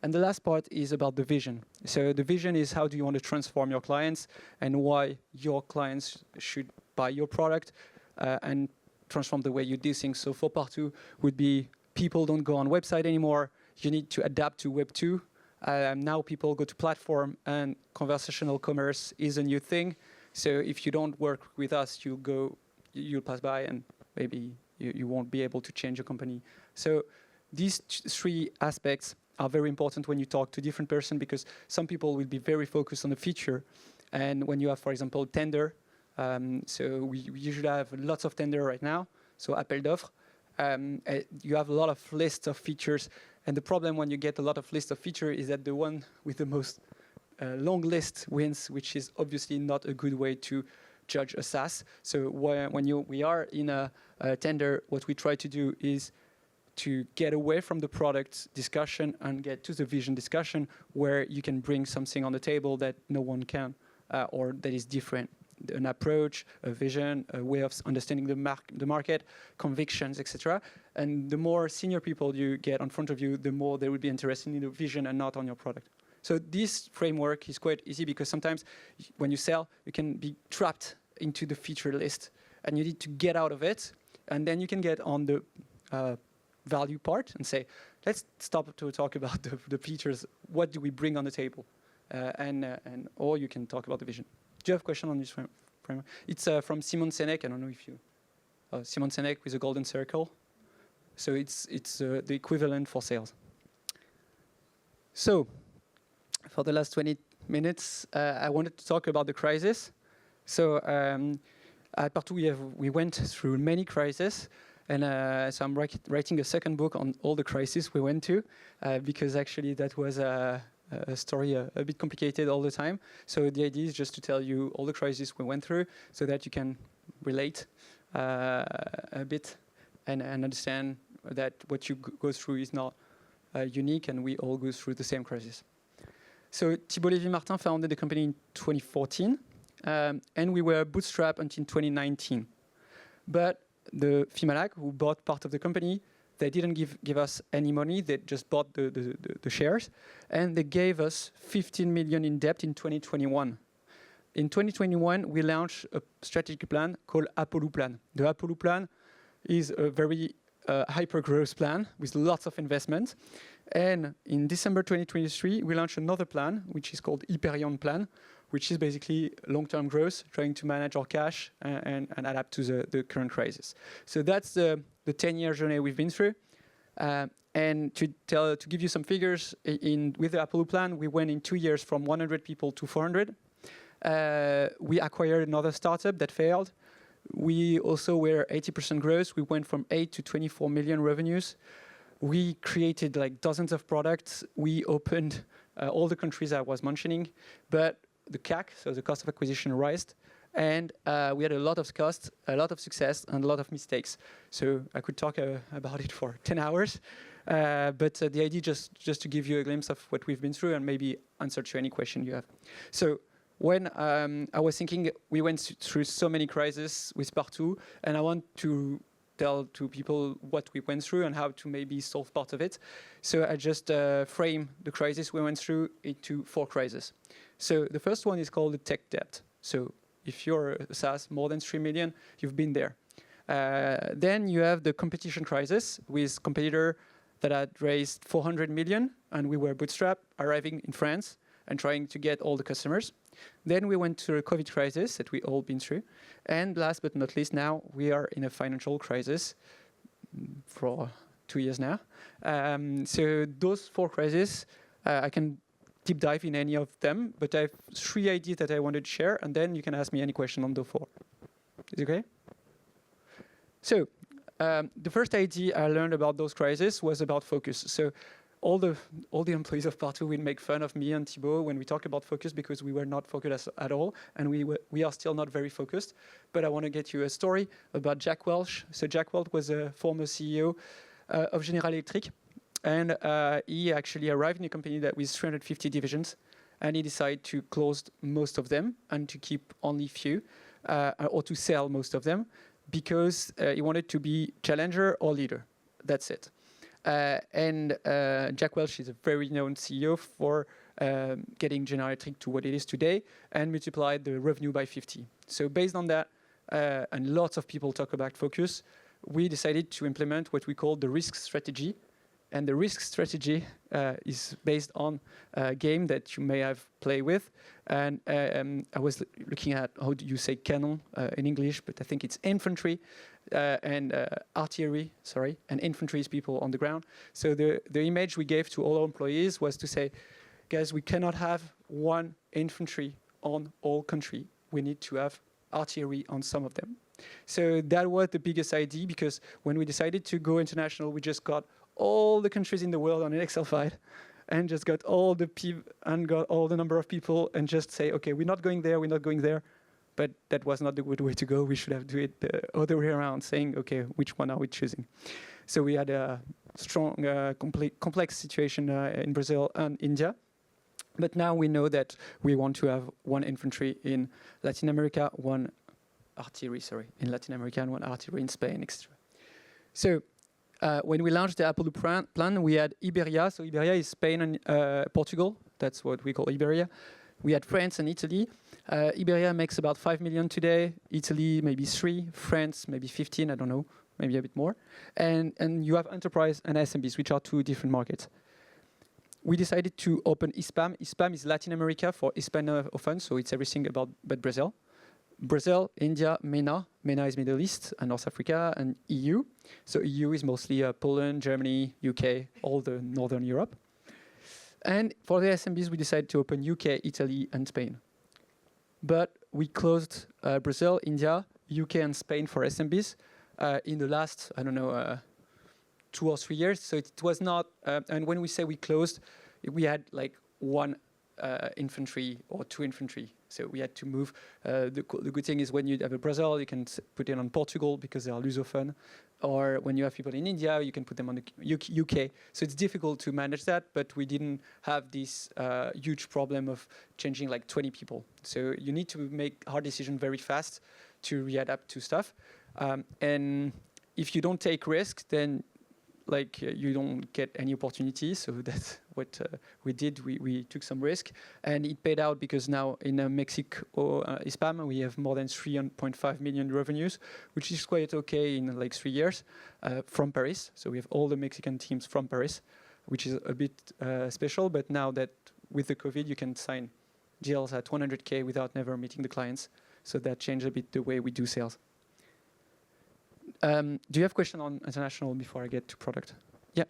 And the last part is about the vision. So the vision is how do you want to transform your clients and why your clients should buy your product and transform the way you do things. So for Partoo would be people don't go on website anymore. You need to adapt to Web 2. Now people go to platform and conversational commerce is a new thing. So if you don't work with us, you'll pass by and maybe you won't be able to change your company. So these 3 aspects are very important when you talk to different person because some people will be very focused on the feature. And when you have, for example, tender, so we usually have lots of tender right now, so appel d'offres. You have a lot of lists of features, and the problem when you get a lot of lists of features is that the one with the most long list wins, which is obviously not a good way to judge a SaaS. So when we are in a tender, what we try to do is to get away from the product discussion and get to the vision discussion where you can bring something on the table that no one can or that is different. An approach, a vision, a way of understanding the market, convictions, etc. And the more senior people you get in front of you, the more they will be interested in the vision and not on your product. So this framework is quite easy because sometimes when you sell, you can be trapped into the feature list and you need to get out of it. And then you can get on the value part and say, let's stop to talk about the features. What do we bring on the table? Or you can talk about the vision. Do you have a question on this framework? It's from Simon Sinek. I don't know if you... Simon Sinek with a golden circle. So it's the equivalent for sales. So for the last 20 minutes, I wanted to talk about the crisis. So at Partoo, we went through many crises. And so I'm writing a second book on all the crises we went to, because actually that was a story a bit complicated all the time. So the idea is just to tell you all the crises we went through so that you can relate a bit and understand that what you go through is not unique and we all go through the same crisis. So Thibault Lévy-Martin founded the company in 2014 and we were bootstrapped until 2019. But the Fimalac, who bought part of the company, they didn't give us any money. They just bought the shares. And they gave us 15 million in debt in 2021. In 2021, we launched a strategic plan called Apollo Plan. The Apollo Plan is a very hyper-growth plan with lots of investment. And in December 2023, we launched another plan, which is called Hyperion Plan, which is basically long-term growth, trying to manage our cash and adapt to the current crisis. So that's the 10-year journey we've been through. And to give you some figures, with the Apollo Plan, we went in 2 years from 100 people to 400. We acquired another startup that failed. We also were 80% growth. We went from 8 to 24 million revenues. We created like dozens of products. We opened all the countries I was mentioning, but the CAC, so the cost of acquisition, rised, and we had a lot of costs, a lot of success, and a lot of mistakes. So I could talk about it for 10 hours, but the idea just to give you a glimpse of what we've been through and maybe answer to any question you have. So when I was thinking, we went through so many crises with Partoo, and I want to tell to people what we went through and how to maybe solve part of it. So I just frame the crisis we went through into 4 crises. So the first one is called the tech debt. So if you're a SaaS, more than 3 million, you've been there. Then you have the competition crisis with competitor that had raised 400 million, and we were bootstrapped, arriving in France and trying to get all the customers. Then we went to a COVID crisis that we all been through. And last but not least, now we are in a financial crisis for 2 years now. So those 4 crises, I can deep dive in any of them, but I have 3 ideas that I wanted to share, and then you can ask me any question on the 4. Is it okay? So the first idea I learned about those crises was about focus. So all the employees of Partoo will make fun of me and Thibault when we talk about focus because we were not focused at all, and we are still not very focused. But I want to get you a story about Jack Welch. So Jack Welch was a former CEO of General Electric, and he actually arrived in a company that with 350 divisions, and he decided to close most of them and to keep only few, or to sell most of them, because he wanted to be challenger or leader. That's it. And Jack Welch is a very known CEO for getting General Electric to what it is today and multiplied the revenue by 50. So based on that, and lots of people talk about focus, we decided to implement what we call the risk strategy. And the risk strategy is based on a game that you may have played with. And I was looking at, how do you say cannon in English, but I think it's infantry and artillery, sorry, and infantry is people on the ground. So the image we gave to all our employees was to say, guys, we cannot have one infantry on all country. We need to have artillery on some of them. So that was the biggest idea, because when we decided to go international, we just got all the countries in the world on an Excel file and just got all the and got all the number of people and just say, okay, we're not going there, we're not going there. But that was not the good way to go. We should have do it the other way around, saying, okay, which one are we choosing? So we had a strong, complex situation in Brazil and India. But now we know that we want to have one infantry in Latin America, one artillery, in Latin America, and one artillery in Spain, etc. So when we launched the Apollo plan, we had Iberia. So Iberia is Spain and Portugal. That's what we call Iberia. We had France and Italy. Iberia makes about 5 million today. Italy, maybe 3. France, maybe 15, I don't know, maybe a bit more. And you have enterprise and SMBs, which are 2 different markets. We decided to open ISPAM. ISPAM is Latin America for Hispanophone, so it's everything but Brazil. Brazil, India, MENA. MENA is Middle East and North Africa, and EU. So EU is mostly Poland, Germany, UK, all the Northern Europe. And for the SMBs, we decided to open UK, Italy, and Spain. But we closed Brazil, India, UK, and Spain for SMBs in the last, 2 or 3 years. So it was not, and when we say we closed, we had like 1 infantry or 2 infantry. So we had to move. The good thing is when you have a Brazil, you can put it on Portugal because they are Lusophone. Or when you have people in India, you can put them on the UK. So it's difficult to manage that, but we didn't have this huge problem of changing like 20 people. So you need to make hard decisions very fast to readapt to stuff. And if you don't take risk, then you don't get any opportunities. So that's what we did. We took some risk, and it paid out because now in Mexico, ISPAM, we have more than 3.5 million revenues, which is quite okay in like 3 years from Paris. So we have all the Mexican teams from Paris, which is a bit special. But now that with the COVID, you can sign deals at 100K without never meeting the clients. So that changed a bit the way we do sales. Do you have a question on international before I get to product? Yeah.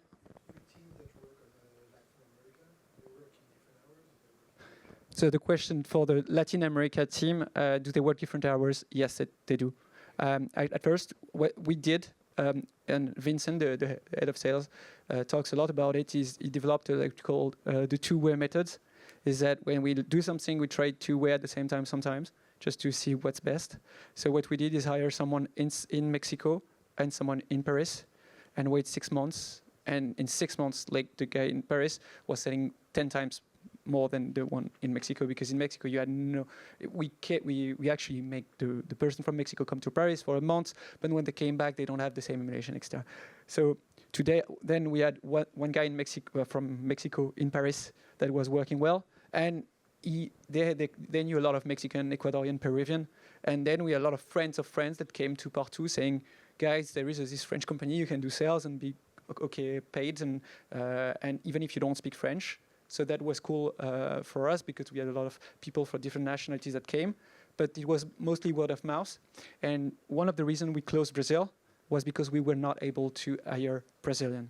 So the question for the Latin America team, do they work different hours? Yes, they do. At first, what we did, and Vincent, the head of sales, talks a lot about it, is he developed called the 2-way methods. Is that when we do something, we try 2 way at the same time sometimes, just to see what's best. So what we did is hire someone in Mexico and someone in Paris and wait 6 months. And in 6 months, like the guy in Paris was selling 10 times more than the one in Mexico, because in Mexico you had we actually make the person from Mexico come to Paris for a month, but when they came back, they don't have the same emulation, etc. So today, then we had one guy in Mexico from Mexico in Paris that was working well, and they knew a lot of Mexican, Ecuadorian, Peruvian, and then we had a lot of friends that came to Partoo saying, guys, there is this French company, you can do sales and be okay paid, and even if you don't speak French. So that was cool for us because we had a lot of people from different nationalities that came, but it was mostly word of mouth. And one of the reasons we closed Brazil was because we were not able to hire Brazilian.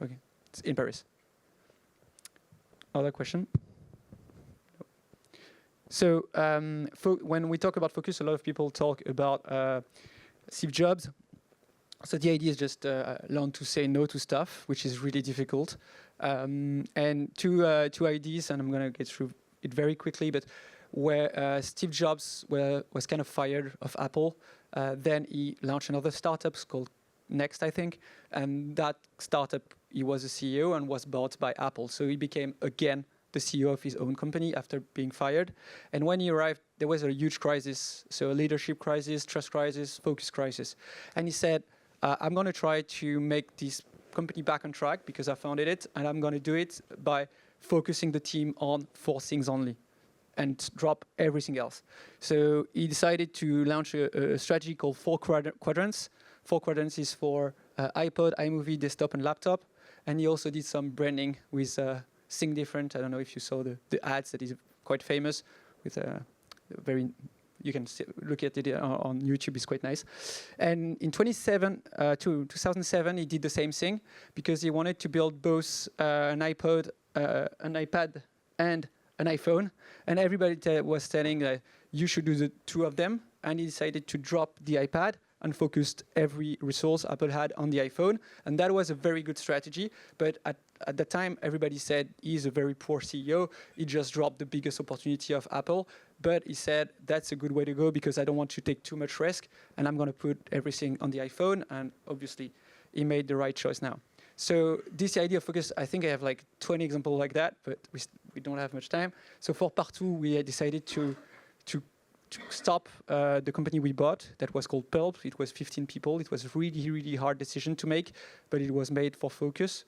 Okay, it's in Paris. Other question? So when we talk about focus, a lot of people talk about Steve Jobs. So the idea is just learn to say no to stuff, which is really difficult. And two ideas, and I'm going to get through it very quickly, but where Steve Jobs was kind of fired of Apple, then he launched another startup called Next, I think, and that startup, he was a CEO and was bought by Apple. So he became, again, the CEO of his own company after being fired. And when he arrived, there was a huge crisis, so a leadership crisis, trust crisis, focus crisis. And he said, I'm going to try to make this company back on track because I founded it, and I'm going to do it by focusing the team on 4 things only and drop everything else. So he decided to launch a strategy called 4 quadrants. 4 quadrants is for iPod, iMovie, desktop, and laptop. And he also did some branding with Think Different. I don't know if you saw the ads that is quite famous with very, you can look at it on YouTube, it's quite nice. And in 2007, he did the same thing because he wanted to build both an iPod, an iPad, and an iPhone. And everybody was telling that you should do the 2 of them. And he decided to drop the iPad and focused every resource Apple had on the iPhone. And that was a very good strategy. But at the time, everybody said he's a very poor CEO. He just dropped the biggest opportunity of Apple. But he said, that's a good way to go because I don't want to take too much risk. And I'm going to put everything on the iPhone. And obviously, he made the right choice now. So this idea of focus, I think I have like 20 examples like that, but we don't have much time. So for Partoo, we decided to stop the company we bought that was called Pulp. It was 15 people. It was a really, really hard decision to make, but it was made for focus.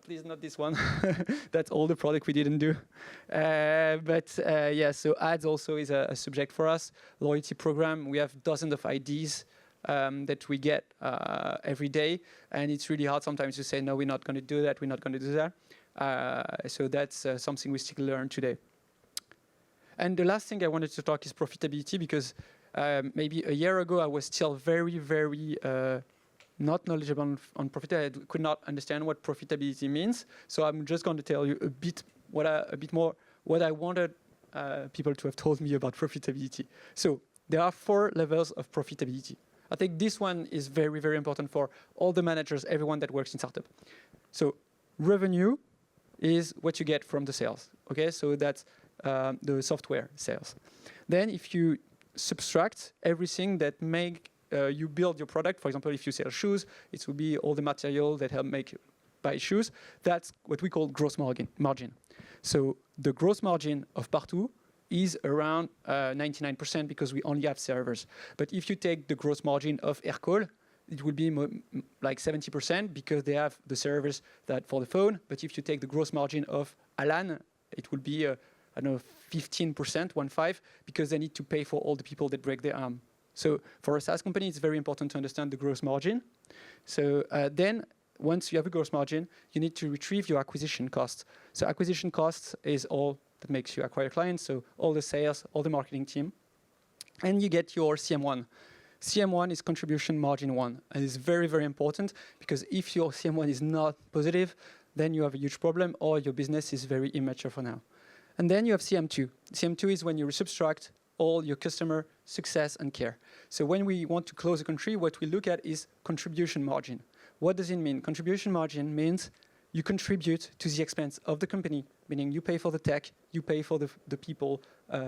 Please not this one. That's all the product we didn't do. Yeah, so ads also is a subject for us. Loyalty program, we have dozens of ideas that we get every day, and it's really hard sometimes to say, no, we're not going to do that, we're not going to do that. So that's something we still learn today. And the last thing I wanted to talk is profitability, because maybe a year ago I was still very, very not knowledgeable on profitability. I could not understand what profitability means. So I'm just going to tell you a bit more what I wanted people to have told me about profitability. So there are 4 levels of profitability. I think this one is very, very important for all the managers, everyone that works in startup. So revenue is what you get from the sales. Okay, so that's the software sales. Then if you subtract everything that make you build your product, for example, if you sell shoes, it will be all the material that help buy shoes. That's what we call gross margin. So the gross margin of Partoo is around 99% because we only have servers. But if you take the gross margin of Aircall, it will be like 70% because they have the servers that for the phone. But if you take the gross margin of Alan, it will be, I don't know, 15%, 1.5, because they need to pay for all the people that break their arm. So for a SaaS company, it's very important to understand the gross margin. So then once you have a gross margin, you need to retrieve your acquisition costs. So acquisition costs is all that makes you acquire clients, so all the sales, all the marketing team. And you get your CM1. CM1 is contribution margin 1, and it's very, very important because if your CM1 is not positive, then you have a huge problem or your business is very immature for now. And then you have CM2. CM2 is when you subtract all your customer success and care. So when we want to close a country, what we look at is contribution margin. What does it mean? Contribution margin means you contribute to the expense of the company, meaning you pay for the tech, you pay for the people,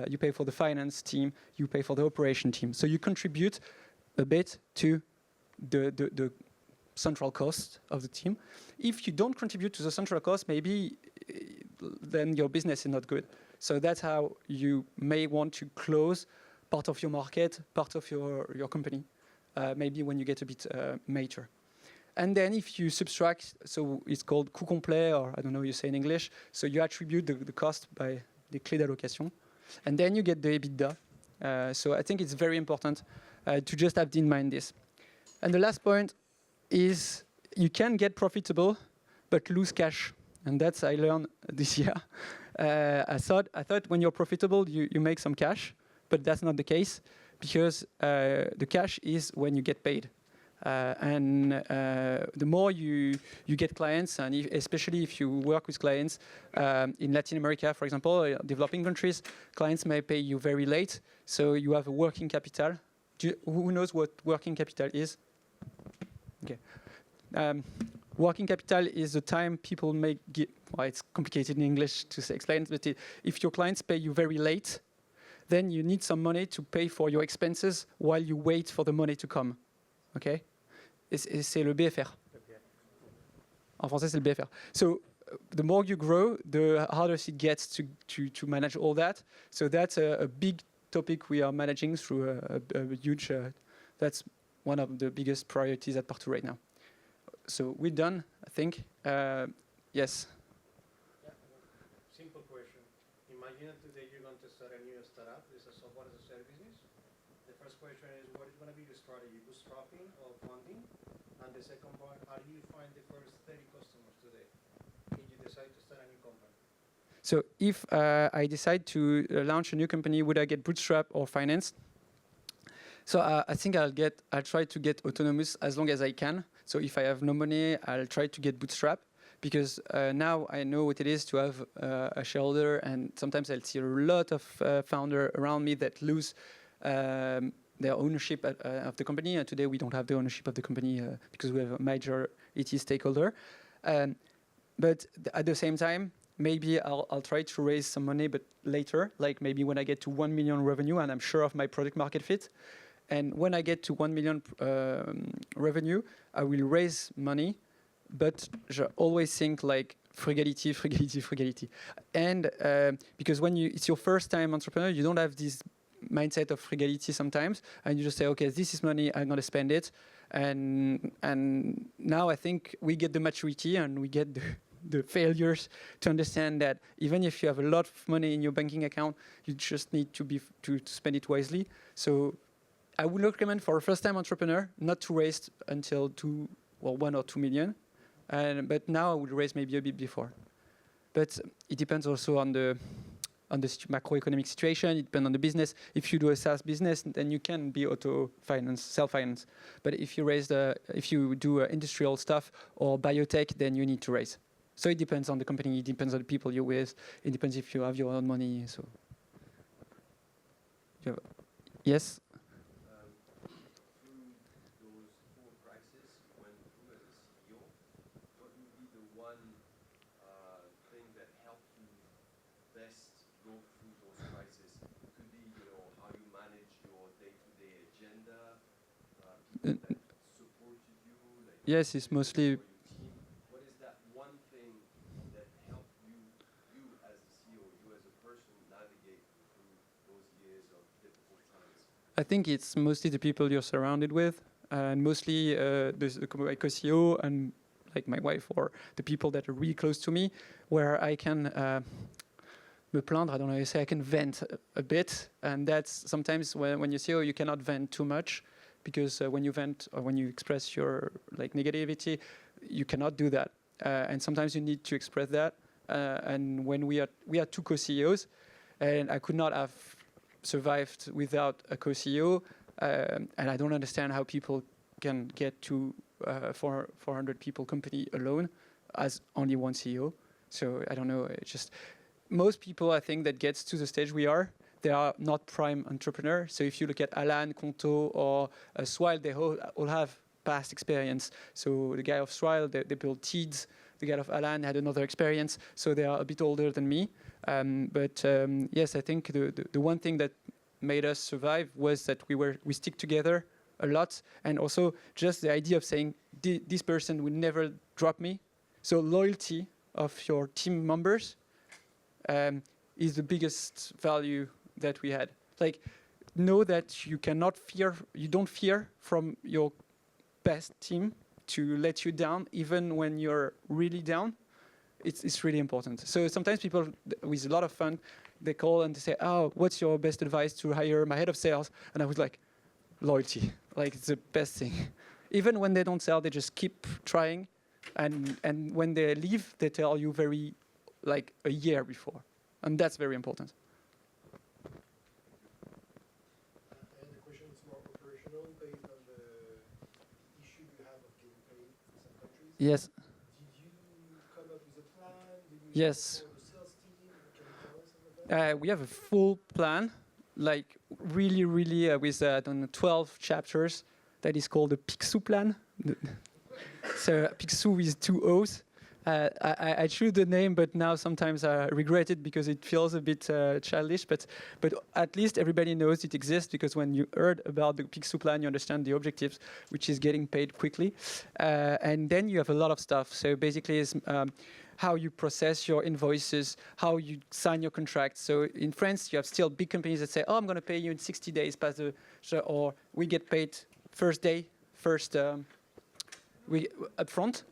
you pay for the finance team, you pay for the operation team. So you contribute a bit to the central cost of the team. If you don't contribute to the central cost, maybe then your business is not good. So that's how you may want to close part of your market, part of your company, maybe when you get a bit mature. And then if you subtract, so it's called coût complet, or I don't know how you say in English, so you attribute the cost by the clé d'allocation, and then you get the EBITDA. So I think it's very important to just have in mind this. And the last point is you can get profitable, but lose cash. And that's I learned this year. I thought when you're profitable, you make some cash, but that's not the case because the cash is when you get paid. The more you get clients, and especially if you work with clients in Latin America, for example, developing countries, clients may pay you very late, so you have a working capital. Who knows what working capital is? Okay. Working capital is the time people make. Well, it's complicated in English to explain, but if your clients pay you very late, then you need some money to pay for your expenses while you wait for the money to come. Okay? C'est le BFR. En français, c'est le BFR. So the more you grow, the harder it gets to manage all that. So that's a big topic we are managing through a huge. That's one of the biggest priorities at Partoo right now. So we're done, I think. Yes. Yeah. Simple question. Imagine today you're going to start a new startup. It's a software as a service business. The first question is, what is going to be the strategy? Bootstrapping or funding? And the second point, how do you find the first 30 customers today if you decide to start a new company? So if I decide to launch a new company, would I get bootstrap or finance? So I think I'll try to get autonomous as long as I can. So if I have no money, I'll try to get bootstrap, because now I know what it is to have a shareholder, and sometimes I'll see a lot of founders around me that lose their ownership of the company. And today we don't have the ownership of the company because we have a majority stakeholder. But at the same time, maybe I'll try to raise some money, but later, like maybe when I get to 1 million revenue and I'm sure of my product market fit. And when I get to 1 million revenue, I will raise money, but I always think like frugality. And because when it's your first time entrepreneur, you don't have this mindset of frugality sometimes, and you just say, okay, this is money, I'm gonna spend it. And now I think we get the maturity and we get the failures to understand that even if you have a lot of money in your banking account, you just need to spend it wisely. So I would recommend for a first-time entrepreneur not to raise until 1 or 2 million, but now I would raise maybe a bit before. But it depends also on the macroeconomic situation. It depends on the business. If you do a SaaS business, then you can be auto-finance, self-finance. But if you do industrial stuff or biotech, then you need to raise. So it depends on the company. It depends on the people you're with. It depends if you have your own money. So, yes. Yes, it's mostly. What is that one thing that helped you as a CEO, you as a person, navigate through those years of difficult times? I think it's mostly the people you're surrounded with, and mostly my co-CEO and like my wife or the people that are really close to me, where I can me plaindre. I don't know how you say. I can vent a bit, and that's sometimes when you're CEO, you cannot vent too much. Because when you vent or when you express your negativity, you cannot do that, and sometimes you need to express that. And when we had two co-CEOs, and I could not have survived without a co-CEO, and I don't understand how people can get to 400 people company alone as only one CEO. So I don't know. It's just most people I think that gets to the stage we are. They are not prime entrepreneurs. So if you look at Alan, Conto, or Swile, they all have past experience. So the guy of Swile, they built Teeds. The guy of Alan had another experience. So they are a bit older than me. But yes, I think the one thing that made us survive was that we stick together a lot. And also just the idea of saying, this person will never drop me. So loyalty of your team members is the biggest value that we had. Like, know that you don't fear from your best team to let you down, even when you're really down. It's really important. So sometimes people with a lot of fun, they call and they say, oh, what's your best advice to hire my head of sales? And I was like, loyalty. Like, it's the best thing. Even when they don't sell, they just keep trying. And when they leave, they tell you like a year before. And that's very important. The question is more operational based on the issue issue you have of getting paid in some countries. Yes. Did you come up with a plan? Did you Yes. involve the sales team? Can you tell us about that? We have a full plan, like really with I don't know, 12 chapters. That is called the Picsou plan. So Picsou with 2 O's. I choose the name, but now sometimes I regret it because it feels a bit childish. But at least everybody knows it exists, because when you heard about the Picsou plan, you understand the objectives, which is getting paid quickly. And then you have a lot of stuff. So basically, it's how you process your invoices, how you sign your contracts. So in France, you have still big companies that say, "Oh, I'm going to pay you in 60 days," or we get paid first day, we upfront.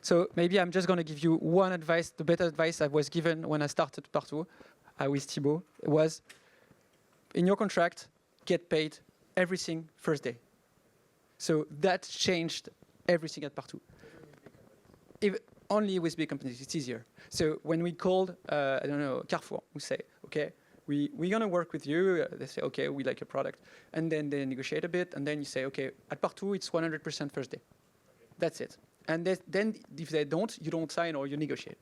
So maybe I'm just going to give you one advice. The better advice I was given when I started Partoo with Thibault was, in your contract, get paid everything first day. So that changed everything at Partoo. Only with big companies, it's easier. So when we called, I don't know, Carrefour, we say, okay, we're going to work with you. They say, okay, we like your product. And then they negotiate a bit. And then you say, okay, at Partoo, it's 100% first day. That's it. And then if they don't, you don't sign or you negotiate.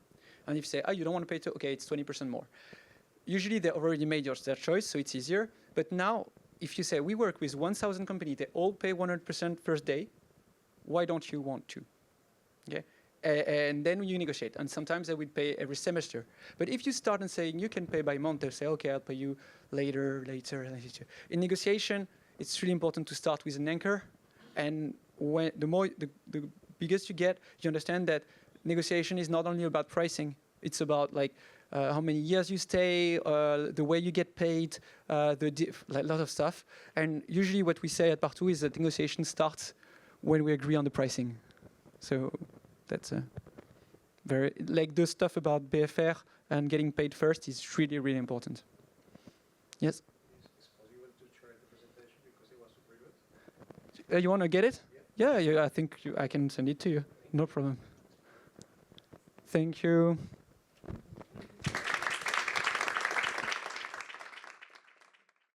And if you say, oh, you don't want to pay to, okay, it's 20% more. Usually they already made their choice, so it's easier. But now, if you say, we work with 1,000 companies, they all pay 100% first day, why don't you want to? Okay? And then you negotiate. And sometimes they will pay every semester. But if you start and saying you can pay by month, they'll say, okay, I'll pay you later. In negotiation, it's really important to start with an anchor. And when the biggest you get, you understand that negotiation is not only about pricing. It's about like how many years you stay, the way you get paid, like a lot of stuff. And usually what we say at Partoo is that negotiation starts when we agree on the pricing. So that's very, like the stuff about BFR and getting paid first is really, really important. Yes? Is it possible to share the presentation because it was super good? You want to get it? Yeah, I think I can send it to you. No problem. Thank you.